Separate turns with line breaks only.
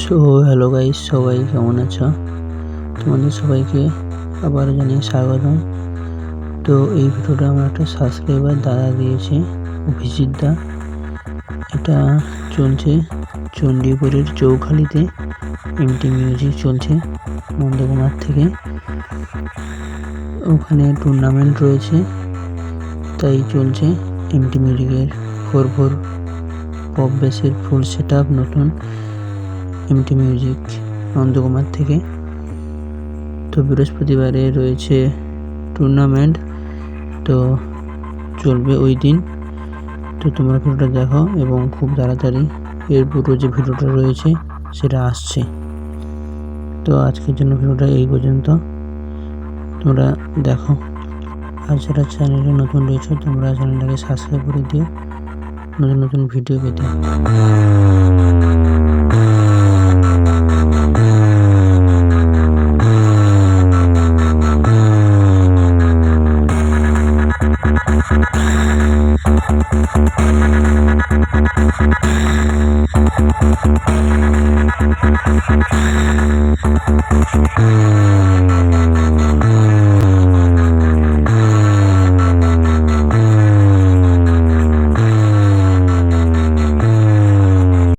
So hello guys, সবাই কেমন আছো? তোমাদের সবাইকে আবার জানিয়ে স্বাগতম। তো এই ভিডিওটা আমার একটা সাবস্ক্রাইবার দাদা দিয়েছে, অভিজিৎ দা। এটা চলছে চণ্ডীপুরের চৌখালিতে, এমটি মিউজিক চলছে নন্দকুমার থেকে। ওখানে টুর্নামেন্ট রয়েছে, তাই চলছে এমটি মিউজিকের 4/4 পপ বেসের ফুল সেট আপ নতুন এমটি মিউজিক নন্দকুমার থেকে। তো বৃহস্পতিবারে রয়েছে টুর্নামেন্ট, তো চলবে ওই দিন। তো তোমরা ভিডিওটা দেখো এবং খুব তাড়াতাড়ি এর পুরো যে ভিডিওটা রয়েছে সেটা আসছে। তো আজকের জন্য ভিডিওটা এই পর্যন্ত, তোমরা দেখো। আর যারা চ্যানেলে নতুন রয়েছে তোমরা চ্যানেলটাকে সাবস্ক্রাইব করে দিও নতুন নতুন ভিডিও পেতে।